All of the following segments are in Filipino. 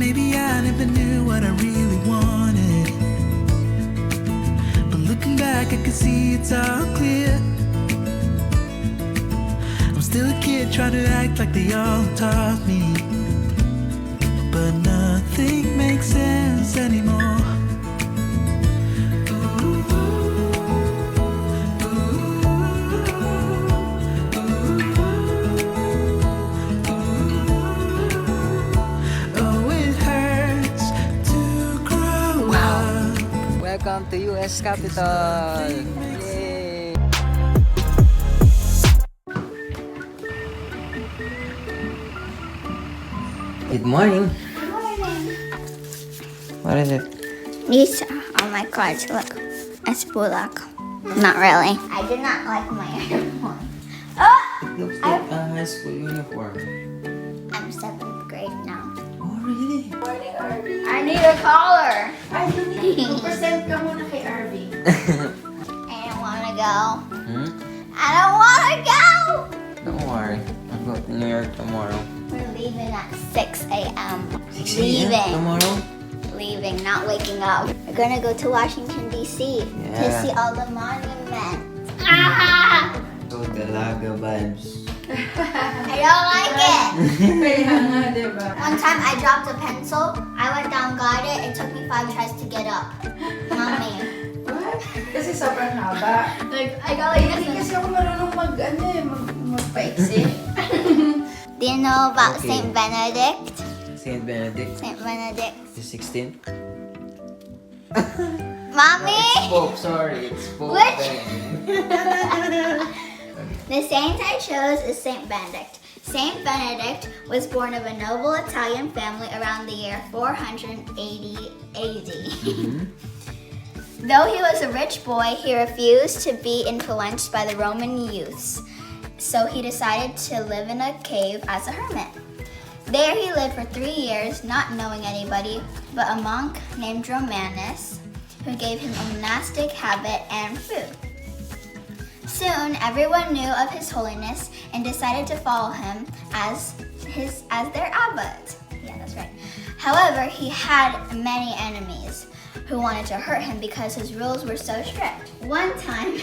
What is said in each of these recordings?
maybe I never knew what I really wanted. But looking back, I can see it's all clear. I'm still a kid trying to act like they all taught me, but nothing makes sense anymore. Oh, it hurts to grow up. Welcome to US Capitol! Yay! Good morning! Good morning. What is it? These are my cards. Look, it's Bulak. Not really. I did not like my uniform. Oh! Looks like a high school uniform. I'm 7th grade now. Oh, really? Morning, Arby. I need a collar. Ay, present ka muna kay Arby. I don't want to go. Hmm? I don't want to go. Don't worry. I'll go to New York tomorrow. We're leaving at 6 a.m. 6 Leaving. a.m. tomorrow? Leaving, not waking up. We're gonna go to Washington, D.C. to Yeah. see all the monuments. Ah! So, Dalaga vibes. I don't like it. Kaya nga, diba? One time I dropped a pencil. I went down, got it. It took me 5 tries to get up. Mommy. What? Kasi sobrang haba. Like, I got like Hindi this. kasi ako marunong magpaiksi. Do you know about Okay. Saint Benedict? Saint Benedict, Saint Benedict. the 16th. Mommy! Pope, sorry. It's Pope. Which? Ben. The saint I chose is Saint Benedict. Saint Benedict was born of a noble Italian family around the year 480 AD. Though he was a rich boy, he refused to be influenced by the Roman youths, so he decided to live in a cave as a hermit. There he lived for 3 years, not knowing anybody but a monk named Romanus, who gave him a monastic habit and food. Soon, everyone knew of his holiness and decided to follow him as their abbot. Yeah, that's right. However, he had many enemies who wanted to hurt him because his rules were so strict. One time,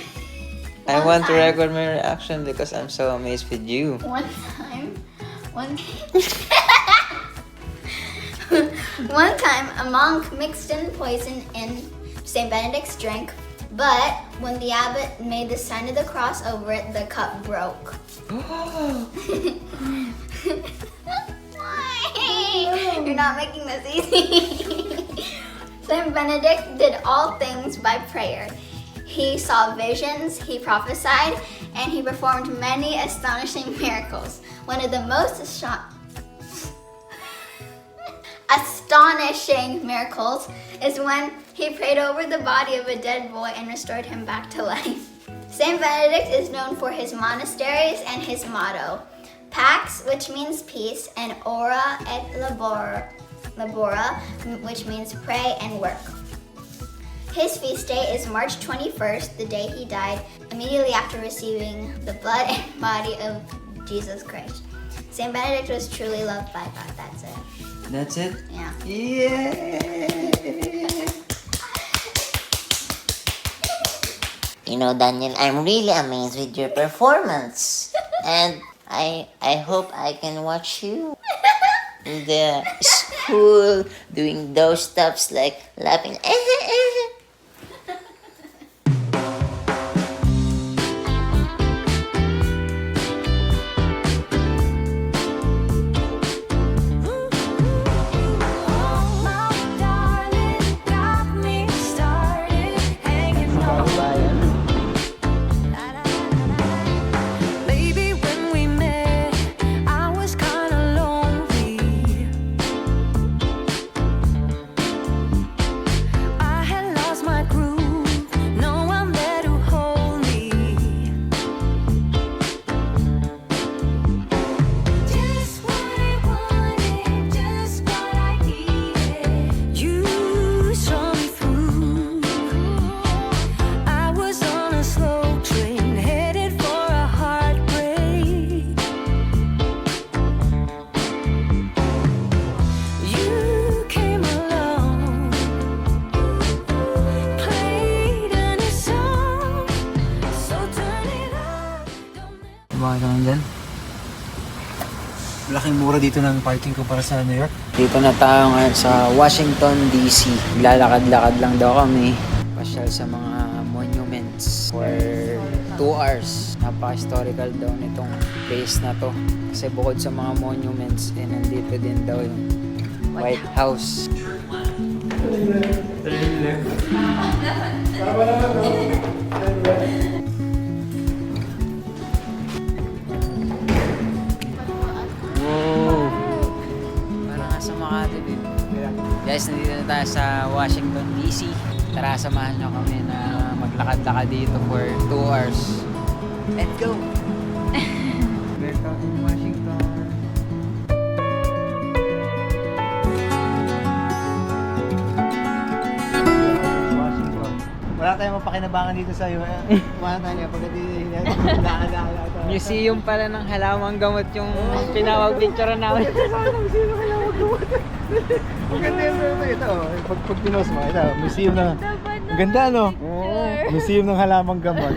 I want to record my reaction because I'm so amazed with you. one time, a monk mixed in poison in St. Benedict's drink, but when the abbot made the sign of the cross over it, the cup broke. Why? You're not making this easy. St. Benedict did all things by prayer. He saw visions, he prophesied, and he performed many astonishing miracles. One of the most astonishing miracles is when he prayed over the body of a dead boy and restored him back to life. Saint Benedict is known for his monasteries and his motto, Pax, which means peace, and Ora et labora, which means pray and work. His feast day is March 21st, the day he died, immediately after receiving the blood and body of Jesus Christ. Saint Benedict was truly loved by God. That's it. That's it? Yeah. Yay! You know, Daniel, I'm really amazed with your performance. And I hope I can watch you in the school doing those stuffs like laughing. Baby, when we met, I was kinda lonely. I Bakit naman dyan? Malaking mura dito ng parking kumpara sa New York. Dito na tayo ngayon sa Washington, D.C. Lalakad-lakad lang daw kami. Pasyal sa mga monuments for 2 hours. Napaka-historical daw nitong place na to. Kasi bukod sa mga monuments, nandito din daw yung White House. Wow! Parang nasa Makati din. Guys, nandito na tayo sa Washington, D.C. Tara, samahan nyo kami na maglakad-lakad dito for 2 hours. Let's go! Welcome to Washington. Washington. Wala tayong mapakinabangan dito sa iyo. Wala tayo pag hindi Museum pala ng halamang gamot yung pinawag-picture namin. Ang ganda yun ito. Pag pinost mo, ito. Museum na. Ang ganda no? Oo. Museum ng halamang gamot.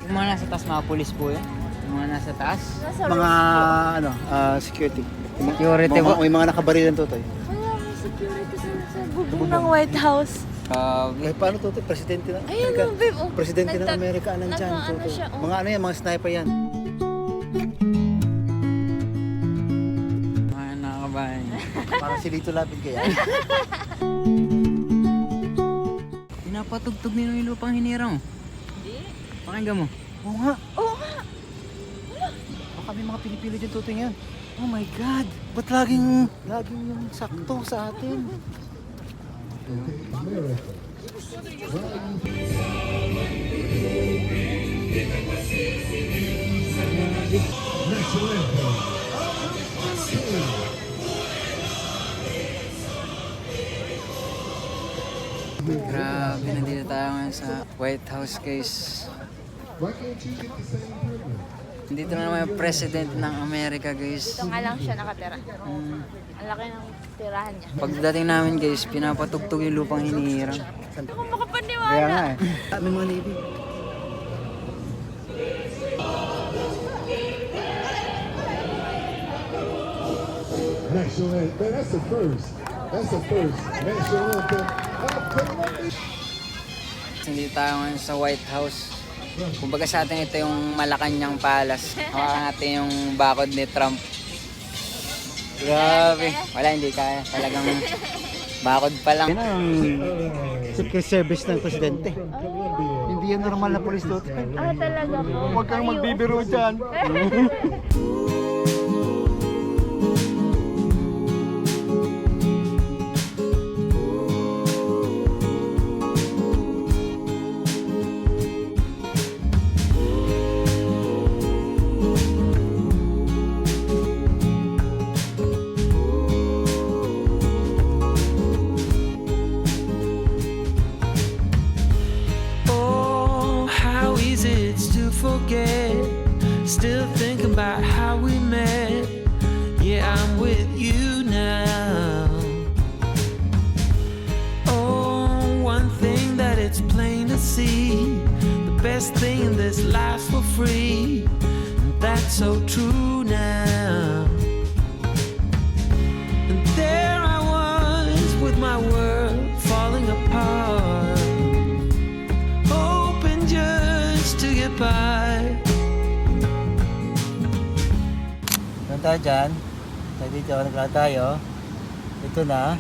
Yung mga nasa taas, mga pulis po yun. Yung mga nasa taas. Mga ano, security. Security ba? May mga nakabarilan to. Wala, may security sa bubong ng White House. Eh, paano to? Presidente ng Ayun Amerika. o, babe. Oh, Presidente ng Amerika nandyan. nag-ano siya, oh. Mga ano yan, mga sniper yan. Mga nakakabahan. Parang si Lito Lapid kaya. Pinapatugtog nila yung lupang hinirang. Hindi. Pakinggan mo. Oo nga. Baka may mga pinipili dyan tuting yan. Oh my God! Ba't laging yung sakto sa atin? Grabe, nandito tayo ngayon sa White House, guys. Nandito na naman yung President ng Amerika, guys. Ito nga lang siya nakatira. Ang laki ng tirahan niya. Pagdating namin, guys, pinapatugtog yung lupang hinihirang. Ako makapaniwala. Kaya nga eh. May mga Navy. National anthem. Man, that's the first. That's the first national anthem. Nandito tayo ngayon sa White House. Kumbaga sa atin ito yung Malacanang Palace. Hawakan natin yung bakod ni Trump. Grabe. Wala, hindi kaya. Talagang bakod pa lang. Yan ang Secret Service ng Presidente. Hindi yan normal na police doon. Ah, talaga po. Huwag kang magbibiro dyan. Oh, how easy it's to forget. Still thinking about how we met. Yeah, I'm with you now. Oh, one thing that it's plain to see. The best thing in this life's for free. And that's so true now. And there I was with my world falling apart. Hoping just to get by. Saan tayo dyan? Tayo dito, naglakad tayo. Ito na.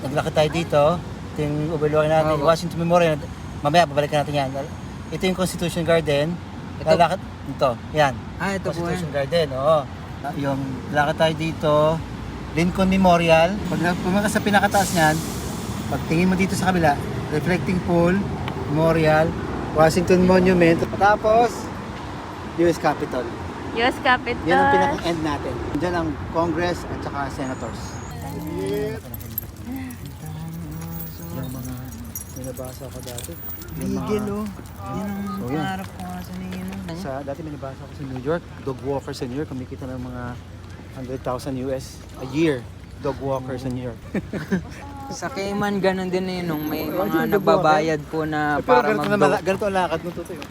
Naglakad tayo dito. Ito yung overlooking natin. Washington Memorial. Mamaya, babalikan natin yan. Ito yung Constitution Garden. Ito? Lalakad. Ito, yan. Ah, ito po Constitution yan. Garden, oo. Yung lakad tayo dito. Lincoln Memorial. Pag pumunta ka sa pinakataas niyan, Pagtingin mo dito sa kabila, reflecting pool, memorial, Washington Monument, tapos US Capitol. US Capitol. Yan ang pinaka-end natin. Diyan ang Congress at saka Senators. Yung mga nabasa ko dati. Bigel, oh. Yan ang Oh, yan. pangarap ko nga sa Ninong. Dati may nabasa ko sa New York, dog walkers sa New York, kumikita ng mga 100,000 US a year. Dog walkers sa New York. Sa Cayman, ganun din Ninong. May Oh, mga yung dog nagbabayad po na Pero para ganito ang lakad mo tutoy.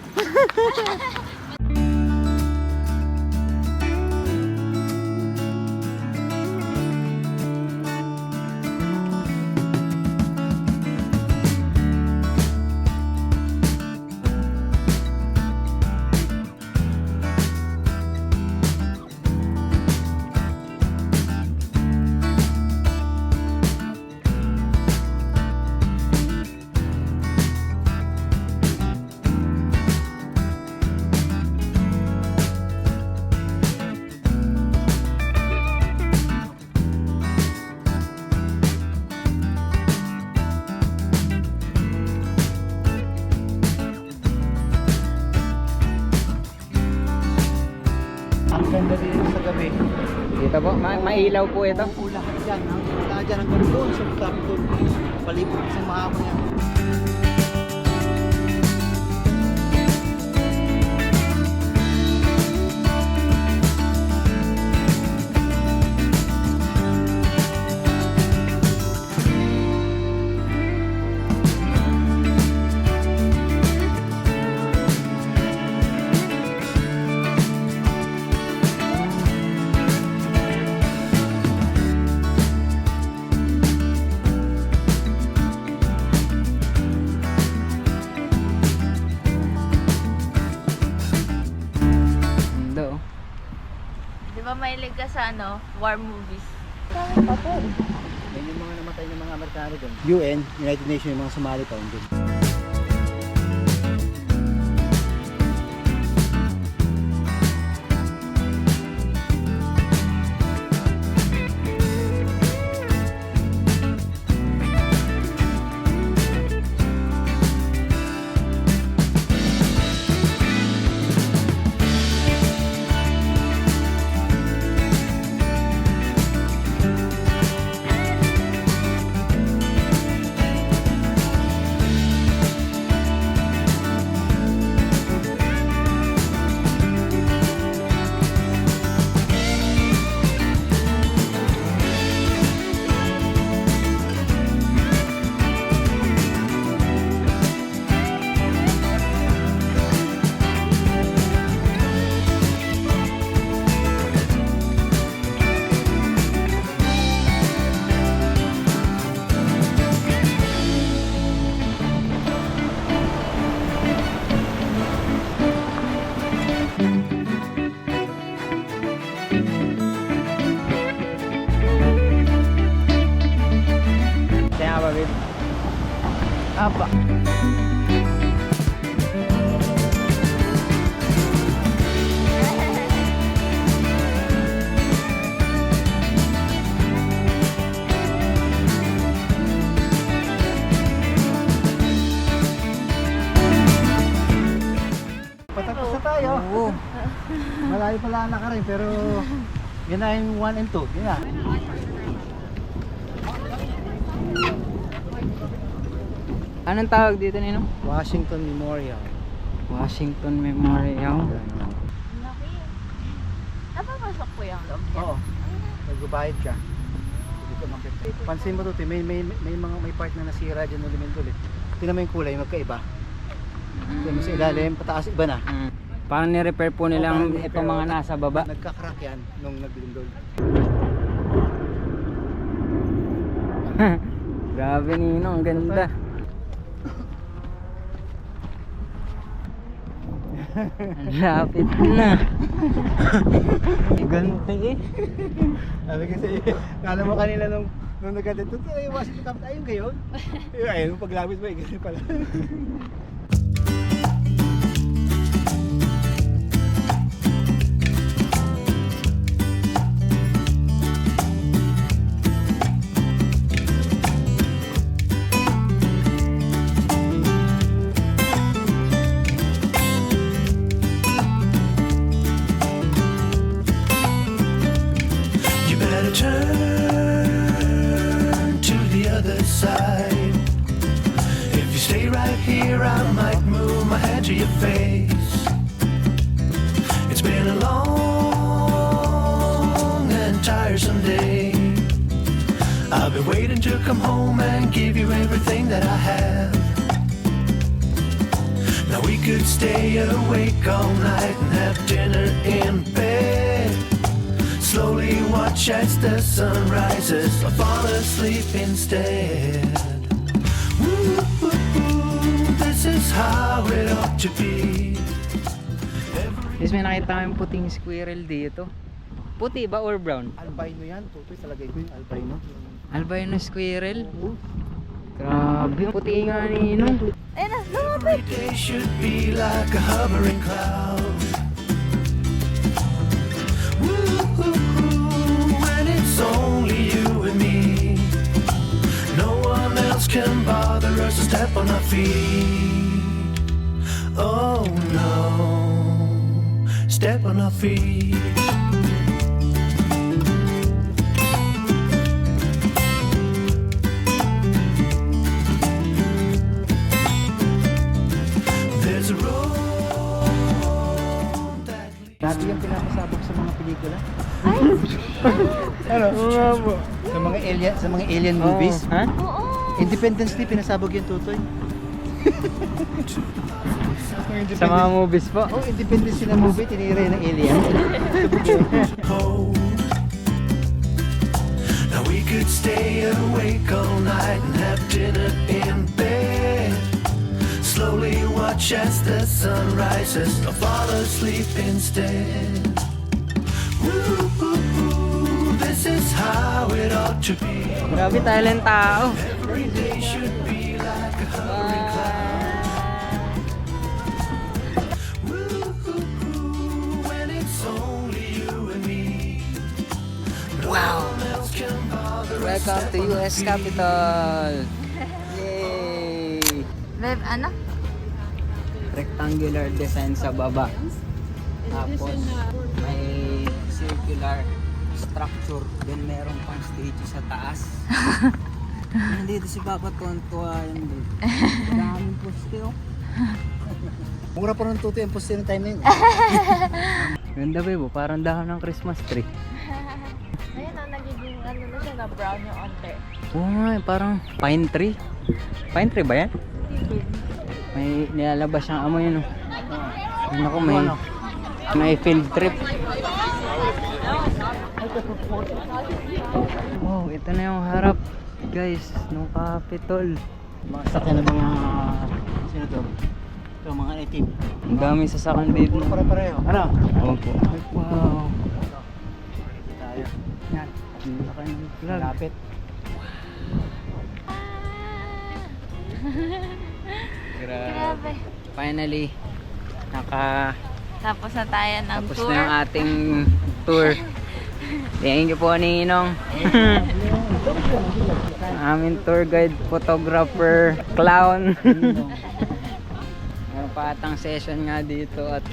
Ang ganda dito sa gabi. Dito po, mailaw po ito. Lahat dyan, lahat dyan hanggang doon sa Capitol. Palibot sa mahaba yan. Ganda, oh. Di ba mahilig ka sa war movies? Yan yung mga namatay ng mga Amerikano doon. UN, United Nations, yung mga sumali pa doon. Kaya ba, babe? Apa. Patapos na tayo. Oo. Malayo pala ang nakarin, pero yan na yung 1 and 2. Yan na. Anong tawag dito, Ninong? Washington Memorial. Washington Memorial. Laki. Napapasok po yung loob niya. Oo. Nagbabayad ka. Hindi ka makita. Pansin mo to, may part na nasira dyan ng elemento ulit. Tingnan mo yung kulay, magkaiba. Tingnan mo sa ilalim, pataas iba na. Parang ni-repair po nilang Parang itong mga nasa baba. Nagka-crack yan nung naglindol. Grabe, Ninong, ang ganda. Ang lapit na. Gante eh. Sabi kasi, kala mo kanila nung nagkadito, Washington Capitol, ayun kayo? Ayun, paglapit mo, ganyan pala. here, I might move my hand to your face. It's been a long and tiresome day. I've been waiting to come home and give you everything that I have. Now we could stay awake all night and have dinner in bed. Slowly watch as the sun rises, or fall asleep instead. Woo-hoo-hoo, this is how it ought to be. Guys, may nakita kami puting squirrel dito. Puti ba or brown? Albino yan. Tutoy, talagay ko yung albino. Albino squirrel? Grabe, puti nga ni Ninong. Every day should be like a hovering cloud. Woo-hoo-hoo, when it's only you and me. No one else can bother us to step on our feet. Oh no, step on our feet. There's a road that leads. Dati yung pinapasabog sa mga pelikula. Ano? Sa mga alien movies. Ha? Independence Day, pinasabog yung tutoy. Sa mga movies po. Oh, Independence Day na movie, tinira ng alien. cold. Now we could stay awake all night and have dinner in bed. Slowly watch as the sun rises, or fall asleep instead. Woo-hoo-hoo, this is how it ought to be. Grabe talent tao. Every day should be like a hovering cloud. Woo-hoo-hoo, when it's only you and me. No one else can bother us. Welcome to US Capitol. Yay! Babe, ano? Rectangular design sa baba. Tapos may circular structure. Then meron pang stage sa taas. Nandito si Papa Tontua yun dito. Daming poste oh. Mura pa ng tutoy ang poste ng time na yun. Ganda ba yun? Parang dahon ng Christmas tree. Ayun na, nagiging ano na siya na brown yung onte. Oo nga, parang pine tree. Pine tree ba yan? May nilalabas siyang amoy yun. Ano ko, may field trip. Oh, ito na yung harap guys ng Capitol. Mga sakyan ng mga sino to? Ito, mga native. Ang dami sasakan dito. Pare-pareho. Ano? Opo. Wow. Tayo. Yan. Laki ng flag. Lapit. Grabe. Finally, Tapos na tayo ng tapos tour. na yung ating tour. Thank you po, Ninong. Aming tour guide, photographer, clown. Meron pa atang session nga dito at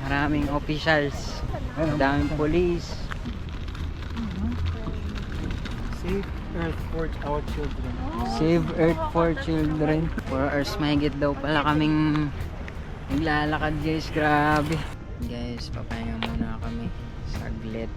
maraming officials. Daming police. Save Earth for our children. Save Earth for Children. 4 hours mahigit daw pala kaming naglalakad guys. Grabe. Guys, papahinga muna kami. Saglit.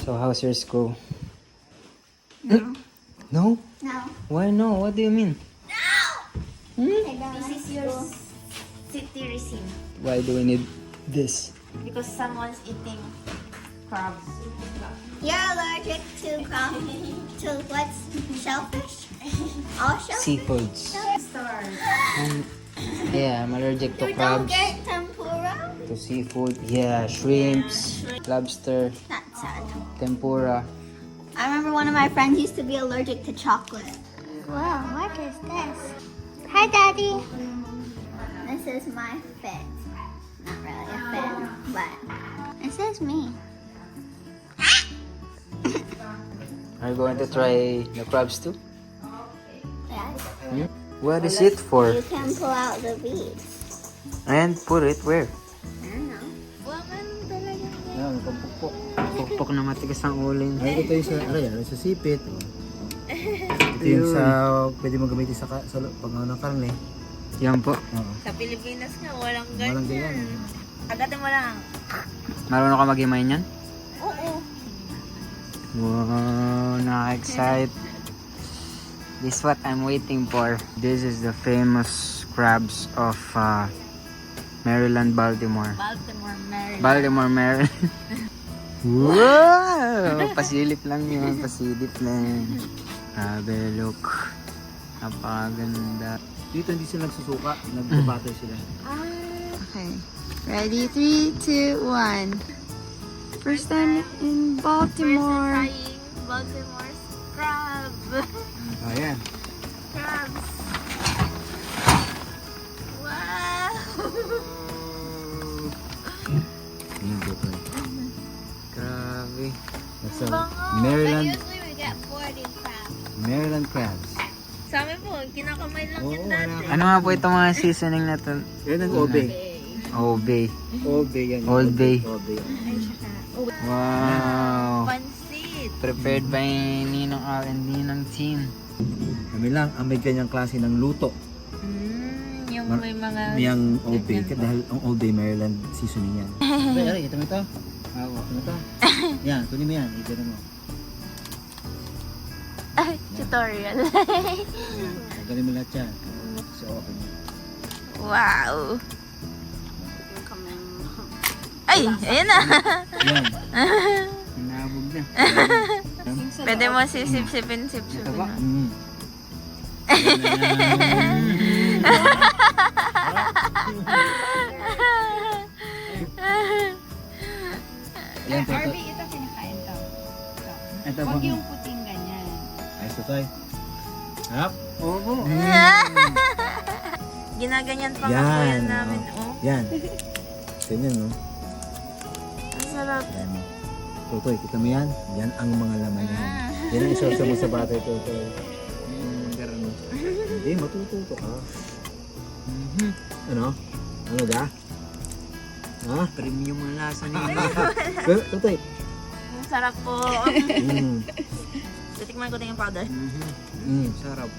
So how's your school? No. No? No. Why no? What do you mean? This is your city receipt Why do we need this? because someone's eating crabs. You're allergic to what's shellfish? All shellfish? Seafoods. Stars. Yeah, I'm allergic to You don't crabs, get tempura? to seafood. Yeah, shrimps, lobster, That's sad. tempura. I remember one of my friends used to be allergic to chocolate. Wow, what is this? Hi, Daddy. This is my fit. Not really a fit, but this is me. Are you going to try the crabs too? Yes. What is it for? You can pull out the beads. And put it where? I don't know. Yan, pagpukpok. Pukpok na matigas ang uling. Ay, ito yung sa, ano yan, sa sipit. Ito yung sa, pwede mo gamitin sa, pag ng karne. Yan po. Oo. Sa Pilipinas nga, walang Walang ganyan. Agatin mo lang. Marunong ka mag-himay niyan? Oo. Wow, nakaka-excite. This is what I'm waiting for. This is the famous crabs of Maryland, Baltimore. Baltimore, Maryland. Baltimore, Maryland. Wow! Pasilip lang yun, pasilip lang. Grabe, look. Napakaganda. Dito hindi sila nagsusuka, nagbabattle sila. Okay. Ready? 3, 2, 1. First time in Baltimore. Trying Baltimore's crab. Ayan. Crabs. Wow! Ayan po ito. Grabe. That's a Maryland, Usually we get 40 crabs. Maryland crabs. Sa amin po, kinakamay lang Oo, yun wala dati. ka. Ano nga po itong mga seasoning na to? Yan ang Old Bay. Old Bay. Old Bay yan. Old Bay. Old Bay. Wow. Pansit. Prepared by Ninong R and Ninong Team. Kami lang ang may ganyang klase ng luto. Yung may mga... Yung Old Bay. Dahil ang Old Bay, Maryland seasoning yan. Ay, ito mo ito. Ito mo ito. Yan, kunin mo yan. Ito mo. Ay, tutorial. Yan. Tanggalin mo lahat yan. So, open mo. Wow! Ay, ayan na. Yan. Nabog na. Pwede mo sisip-sipin. Ito ba? Yan, ito. ito kinakain ka. Ito ba? Huwag yung puting ganyan. Ay, ito tayo. Harap. Oo. Ginaganyan pa Yan. nga po yan namin. Oh, Yan. Ganyan, no? ang sarap. Yan mo. Tutoy, kita mo yan? Yan ang mga laman yan. Yan ang isarsa mo sa batay, Tutoy. Hindi, matututo ka. Ano? Ano ga? Ha? Premium ang lasa niya. Tutoy. Ang sarap po. Mm. Titikman ko din yung powder. Mm. Sarap.